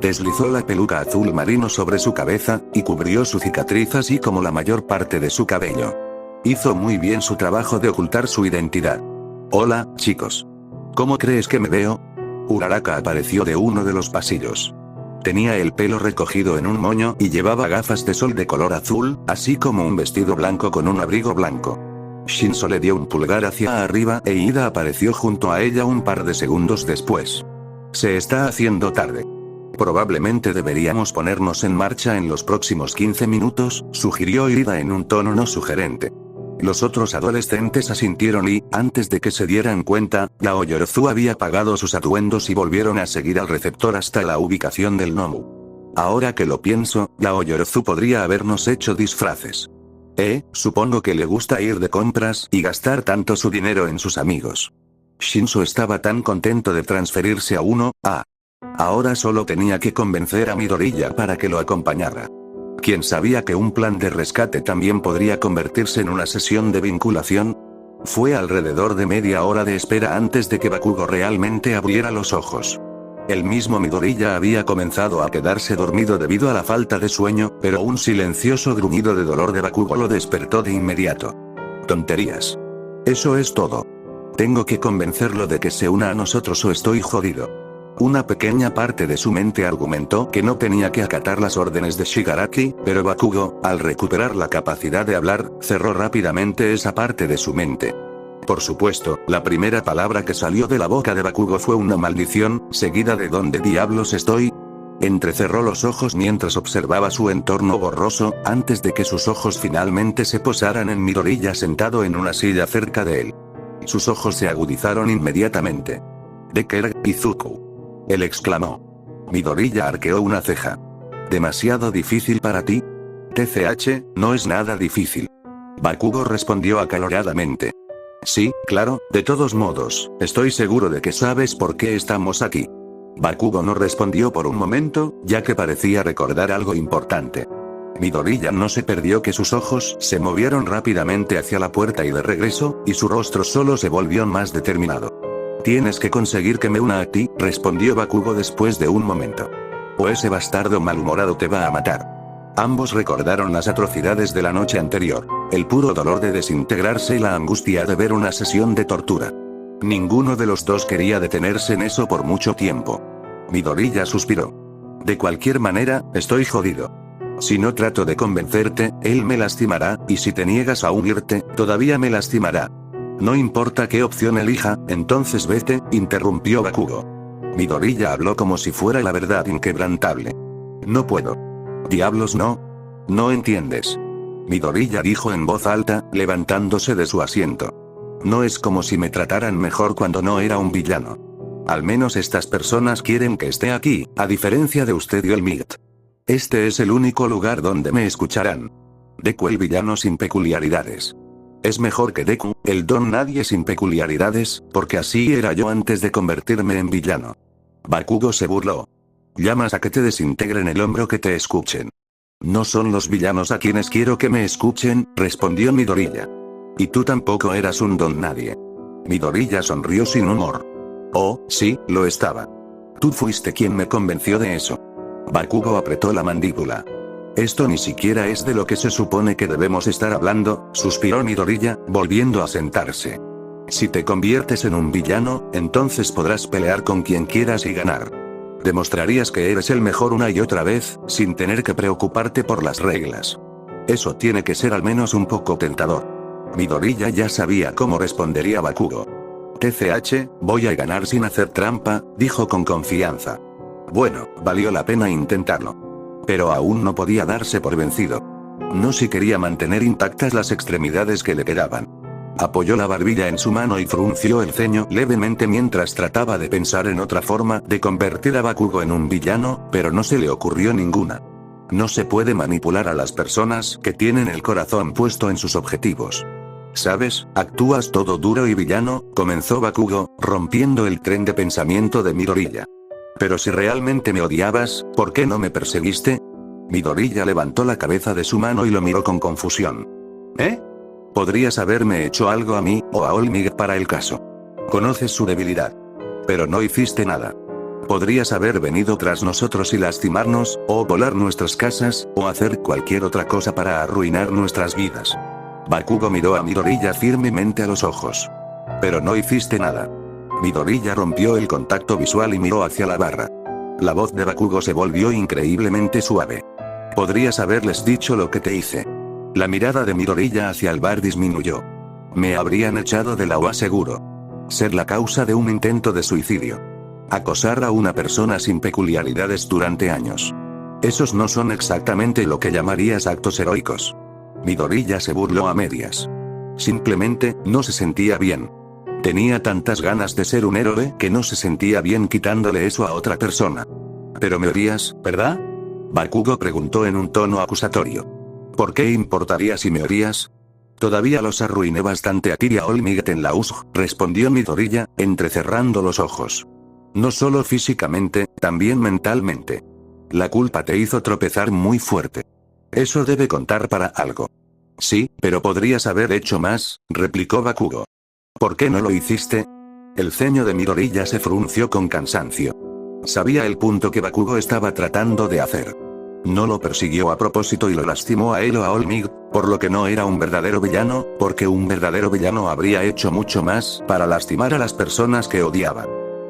[SPEAKER 1] Deslizó la peluca azul marino sobre su cabeza, y cubrió su cicatriz así como la mayor parte de su cabello. Hizo muy bien su trabajo de ocultar su identidad. «Hola, chicos. ¿Cómo crees que me veo?». Uraraka apareció de uno de los pasillos. Tenía el pelo recogido en un moño y llevaba gafas de sol de color azul, así como un vestido blanco con un abrigo blanco. Shinso le dio un pulgar hacia arriba e Ida apareció junto a ella un par de segundos después. «Se está haciendo tarde. Probablemente deberíamos ponernos en marcha en los próximos 15 minutos», sugirió Ida en un tono no sugerente. Los otros adolescentes asintieron y, antes de que se dieran cuenta, la Oyorozu había apagado sus atuendos y volvieron a seguir al receptor hasta la ubicación del Nomu. Ahora que lo pienso, la Oyorozu podría habernos hecho disfraces. Supongo que le gusta ir de compras y gastar tanto su dinero en sus amigos. Shinso estaba tan contento de transferirse a uno. Ahora solo tenía que convencer a Midoriya para que lo acompañara. ¿Quién sabía que un plan de rescate también podría convertirse en una sesión de vinculación? Fue alrededor de media hora de espera antes de que Bakugo realmente abriera los ojos. El mismo Midoriya había comenzado a quedarse dormido debido a la falta de sueño, pero un silencioso gruñido de dolor de Bakugo lo despertó de inmediato. «Tonterías. Eso es todo. Tengo que convencerlo de que se una a nosotros o estoy jodido». Una pequeña parte de su mente argumentó que no tenía que acatar las órdenes de Shigaraki, pero Bakugo, al recuperar la capacidad de hablar, cerró rápidamente esa parte de su mente. Por supuesto, la primera palabra que salió de la boca de Bakugo fue una maldición, seguida de «¿Dónde diablos estoy?». Entrecerró los ojos mientras observaba su entorno borroso, antes de que sus ojos finalmente se posaran en Midoriya sentado en una silla cerca de él. Sus ojos se agudizaron inmediatamente. Decker, Izuku. Él exclamó. Midoriya arqueó una ceja. ¿Demasiado difícil para ti? TCH, no es nada difícil. Bakugo respondió acaloradamente. Sí, claro, de todos modos, estoy seguro de que sabes por qué estamos aquí. Bakugo no respondió por un momento, ya que parecía recordar algo importante. Midoriya no se perdió que sus ojos se movieron rápidamente hacia la puerta y de regreso, y su rostro solo se volvió más determinado. Tienes que conseguir que me una a ti, respondió Bakugo después de un momento. O ese bastardo malhumorado te va a matar. Ambos recordaron las atrocidades de la noche anterior, el puro dolor de desintegrarse y la angustia de ver una sesión de tortura. Ninguno de los dos quería detenerse en eso por mucho tiempo. Midoriya suspiró. De cualquier manera, estoy jodido. Si no trato de convencerte, él me lastimará, y si te niegas a unirte, todavía me lastimará. No importa qué opción elija, entonces vete, interrumpió Bakugo. Midoriya habló como si fuera la verdad inquebrantable. No puedo. Diablos no. No entiendes. Midoriya dijo en voz alta, levantándose de su asiento. No es como si me trataran mejor cuando no era un villano. Al menos estas personas quieren que esté aquí, a diferencia de usted y el MIT. Este es el único lugar donde me escucharán. Deku el villano sin peculiaridades. Es mejor que Deku, el don nadie sin peculiaridades, porque así era yo antes de convertirme en villano. Bakugo se burló. Llamas a que te desintegren el hombro que te escuchen. No son los villanos a quienes quiero que me escuchen, respondió Midoriya. Y tú tampoco eras un don nadie. Midoriya sonrió sin humor. Oh, sí, lo estaba. Tú fuiste quien me convenció de eso. Bakugo apretó la mandíbula. Esto ni siquiera es de lo que se supone que debemos estar hablando, suspiró Midoriya, volviendo a sentarse. Si te conviertes en un villano, entonces podrás pelear con quien quieras y ganar. Demostrarías que eres el mejor una y otra vez, sin tener que preocuparte por las reglas. Eso tiene que ser al menos un poco tentador. Midoriya ya sabía cómo respondería Bakugo. TCH, voy a ganar sin hacer trampa, dijo con confianza. Bueno, valió la pena intentarlo. Pero aún no podía darse por vencido. No si quería mantener intactas las extremidades que le quedaban. Apoyó la barbilla en su mano y frunció el ceño levemente mientras trataba de pensar en otra forma de convertir a Bakugo en un villano, pero no se le ocurrió ninguna. No se puede manipular a las personas que tienen el corazón puesto en sus objetivos. ¿Sabes? Actúas todo duro y villano, comenzó Bakugo, rompiendo el tren de pensamiento de Midoriya. Pero si realmente me odiabas, ¿por qué no me perseguiste? Midoriya levantó la cabeza de su mano y lo miró con confusión. ¿Eh? Podrías haberme hecho algo a mí, o a Olmig para el caso. Conoces su debilidad. Pero no hiciste nada. Podrías haber venido tras nosotros y lastimarnos, o volar nuestras casas, o hacer cualquier otra cosa para arruinar nuestras vidas. Bakugo miró a Midoriya firmemente a los ojos. Pero no hiciste nada. Midoriya rompió el contacto visual y miró hacia la barra. La voz de Bakugo se volvió increíblemente suave. Podrías haberles dicho lo que te hice. La mirada de Midoriya hacia el bar disminuyó. Me habrían echado de la OA seguro. Ser la causa de un intento de suicidio. Acosar a una persona sin peculiaridades durante años. Esos no son exactamente lo que llamarías actos heroicos. Midoriya se burló a medias. Simplemente, no se sentía bien. Tenía tantas ganas de ser un héroe que no se sentía bien quitándole eso a otra persona. Pero me odias, ¿verdad? Bakugo preguntó en un tono acusatorio. ¿Por qué importaría si me odias? Todavía los arruiné bastante a ti y a Olmig en la USG, respondió Midoriya, entrecerrando los ojos. No solo físicamente, también mentalmente. La culpa te hizo tropezar muy fuerte. Eso debe contar para algo. Sí, pero podrías haber hecho más, replicó Bakugo. ¿Por qué no lo hiciste? El ceño de Midoriya se frunció con cansancio. Sabía el punto que Bakugo estaba tratando de hacer. No lo persiguió a propósito y lo lastimó a él o a Olmig, por lo que no era un verdadero villano, porque un verdadero villano habría hecho mucho más para lastimar a las personas que odiaba.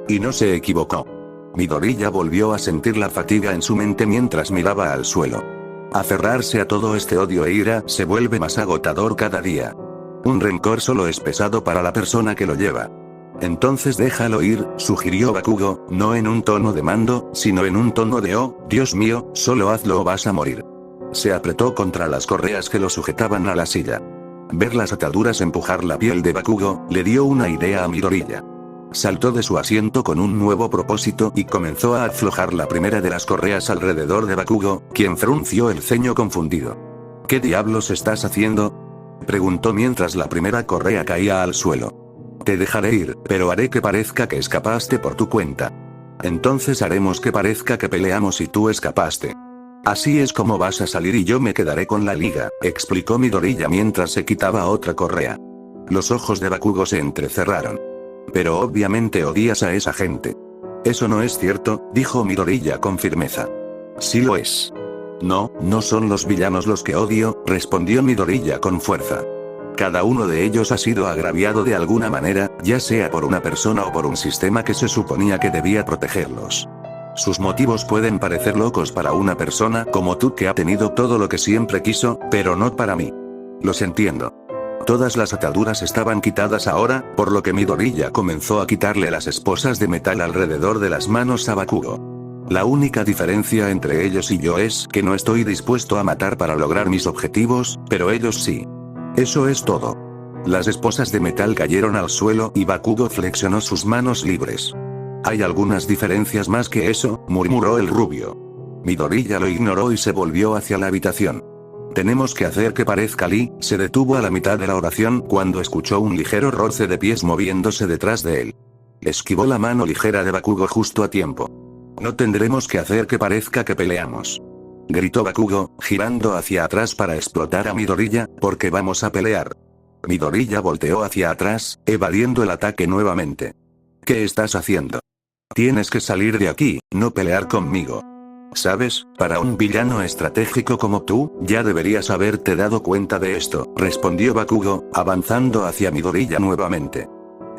[SPEAKER 1] Y no se equivocó. Midoriya volvió a sentir la fatiga en su mente mientras miraba al suelo. Aferrarse a todo este odio e ira se vuelve más agotador cada día. Un rencor solo es pesado para la persona que lo lleva. Entonces déjalo ir, sugirió Bakugo, no en un tono de mando, sino en un tono de oh, Dios mío, solo hazlo o vas a morir. Se apretó contra las correas que lo sujetaban a la silla. Ver las ataduras empujar la piel de Bakugo, le dio una idea a Midoriya. Saltó de su asiento con un nuevo propósito y comenzó a aflojar la primera de las correas alrededor de Bakugo, quien frunció el ceño confundido. ¿Qué diablos estás haciendo?, preguntó mientras la primera correa caía al suelo. Te dejaré ir, pero haré que parezca que escapaste por tu cuenta. Entonces haremos que parezca que peleamos y tú escapaste. Así es como vas a salir y yo me quedaré con la liga, explicó Midoriya mientras se quitaba otra correa. Los ojos de Bakugo se entrecerraron. Pero obviamente odias a esa gente. Eso no es cierto, dijo Midoriya con firmeza. Sí lo es. No, no son los villanos los que odio, respondió Midoriya con fuerza. Cada uno de ellos ha sido agraviado de alguna manera, ya sea por una persona o por un sistema que se suponía que debía protegerlos. Sus motivos pueden parecer locos para una persona como tú que ha tenido todo lo que siempre quiso, pero no para mí. Los entiendo. Todas las ataduras estaban quitadas ahora, por lo que Midoriya comenzó a quitarle las esposas de metal alrededor de las manos a Bakugo. La única diferencia entre ellos y yo es que no estoy dispuesto a matar para lograr mis objetivos, pero ellos sí. Eso es todo. Las esposas de metal cayeron al suelo y Bakugo flexionó sus manos libres. Hay algunas diferencias más que eso, murmuró el rubio. Midoriya lo ignoró y se volvió hacia la habitación. Tenemos que hacer que parezca Lee, se detuvo a la mitad de la oración cuando escuchó un ligero roce de pies moviéndose detrás de él. Esquivó la mano ligera de Bakugo justo a tiempo. No tendremos que hacer que parezca que peleamos, gritó Bakugo, girando hacia atrás para explotar a Midoriya, porque vamos a pelear. Midoriya volteó hacia atrás, evadiendo el ataque nuevamente. ¿Qué estás haciendo? Tienes que salir de aquí, no pelear conmigo. ¿Sabes? Para un villano estratégico como tú, ya deberías haberte dado cuenta de esto, respondió Bakugo, avanzando hacia Midoriya nuevamente.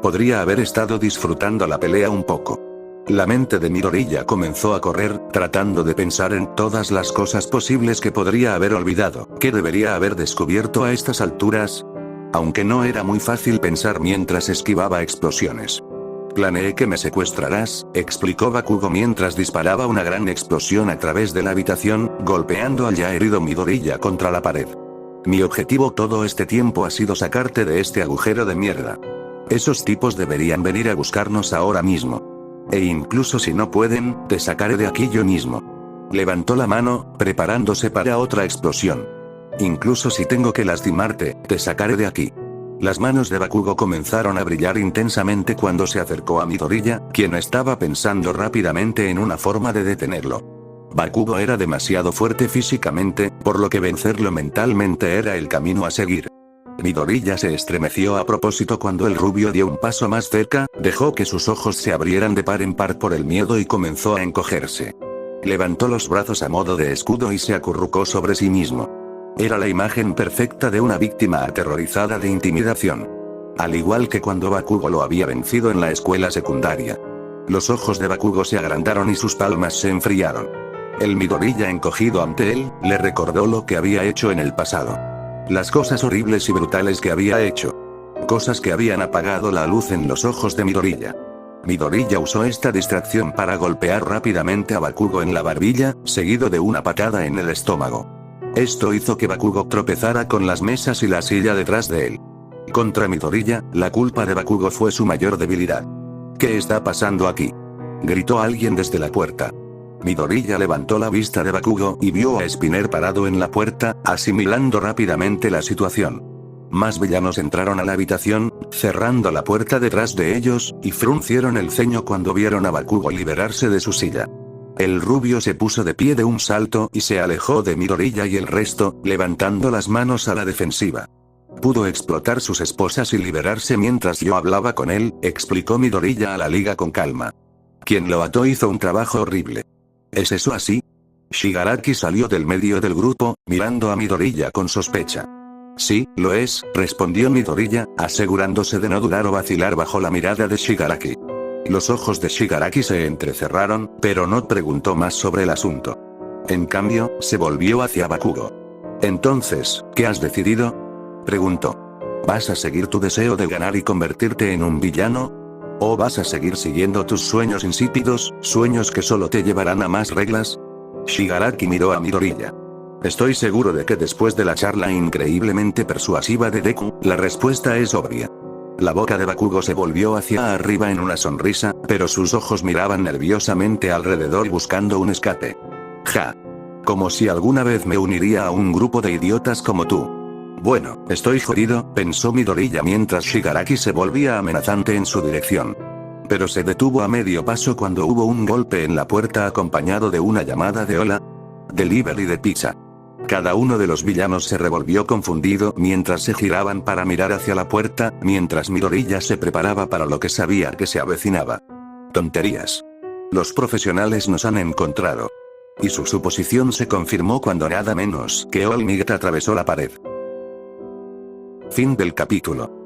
[SPEAKER 1] Podría haber estado disfrutando la pelea un poco. La mente de Midoriya comenzó a correr, tratando de pensar en todas las cosas posibles que podría haber olvidado, que debería haber descubierto a estas alturas. Aunque no era muy fácil pensar mientras esquivaba explosiones. Planeé que me secuestrarás, explicó Bakugo mientras disparaba una gran explosión a través de la habitación, golpeando al ya herido Midoriya contra la pared. Mi objetivo todo este tiempo ha sido sacarte de este agujero de mierda. Esos tipos deberían venir a buscarnos ahora mismo. E incluso si no pueden, te sacaré de aquí yo mismo. Levantó la mano, preparándose para otra explosión. Incluso si tengo que lastimarte, te sacaré de aquí. Las manos de Bakugo comenzaron a brillar intensamente cuando se acercó a Midoriya, quien estaba pensando rápidamente en una forma de detenerlo. Bakugo era demasiado fuerte físicamente, por lo que vencerlo mentalmente era el camino a seguir. Midoriya se estremeció a propósito cuando el rubio dio un paso más cerca, dejó que sus ojos se abrieran de par en par por el miedo y comenzó a encogerse. Levantó los brazos a modo de escudo y se acurrucó sobre sí mismo. Era la imagen perfecta de una víctima aterrorizada de intimidación. Al igual que cuando Bakugo lo había vencido en la escuela secundaria. Los ojos de Bakugo se agrandaron y sus palmas se enfriaron. El Midoriya encogido ante él, le recordó lo que había hecho en el pasado. Las cosas horribles y brutales que había hecho. Cosas que habían apagado la luz en los ojos de Midoriya. Midoriya usó esta distracción para golpear rápidamente a Bakugo en la barbilla, seguido de una patada en el estómago. Esto hizo que Bakugo tropezara con las mesas y la silla detrás de él. Contra Midoriya, la culpa de Bakugo fue su mayor debilidad. ¿Qué está pasando aquí?, gritó alguien desde la puerta. Midoriya levantó la vista de Bakugo y vio a Spinner parado en la puerta, asimilando rápidamente la situación. Más villanos entraron a la habitación, cerrando la puerta detrás de ellos, y fruncieron el ceño cuando vieron a Bakugo liberarse de su silla. El rubio se puso de pie de un salto y se alejó de Midoriya y el resto, levantando las manos a la defensiva. Pudo explotar sus esposas y liberarse mientras yo hablaba con él, explicó Midoriya a la liga con calma. Quien lo ató hizo un trabajo horrible. ¿Es eso así? Shigaraki salió del medio del grupo, mirando a Midoriya con sospecha. Sí, lo es, respondió Midoriya, asegurándose de no dudar o vacilar bajo la mirada de Shigaraki. Los ojos de Shigaraki se entrecerraron, pero no preguntó más sobre el asunto. En cambio, se volvió hacia Bakugo. Entonces, ¿qué has decidido?, preguntó. ¿Vas a seguir tu deseo de ganar y convertirte en un villano? ¿O vas a seguir siguiendo tus sueños insípidos, sueños que solo te llevarán a más reglas? Shigaraki miró a Midoriya. Estoy seguro de que después de la charla increíblemente persuasiva de Deku, la respuesta es obvia. La boca de Bakugo se volvió hacia arriba en una sonrisa, pero sus ojos miraban nerviosamente alrededor buscando un escape. Ja. Como si alguna vez me uniría a un grupo de idiotas como tú. Bueno, estoy jodido, pensó Midoriya mientras Shigaraki se volvía amenazante en su dirección. Pero se detuvo a medio paso cuando hubo un golpe en la puerta acompañado de una llamada de hola. Delivery de pizza. Cada uno de los villanos se revolvió confundido mientras se giraban para mirar hacia la puerta, mientras Midoriya se preparaba para lo que sabía que se avecinaba. Tonterías. Los profesionales nos han encontrado. Y su suposición se confirmó cuando nada menos que All Might atravesó la pared. Fin del capítulo.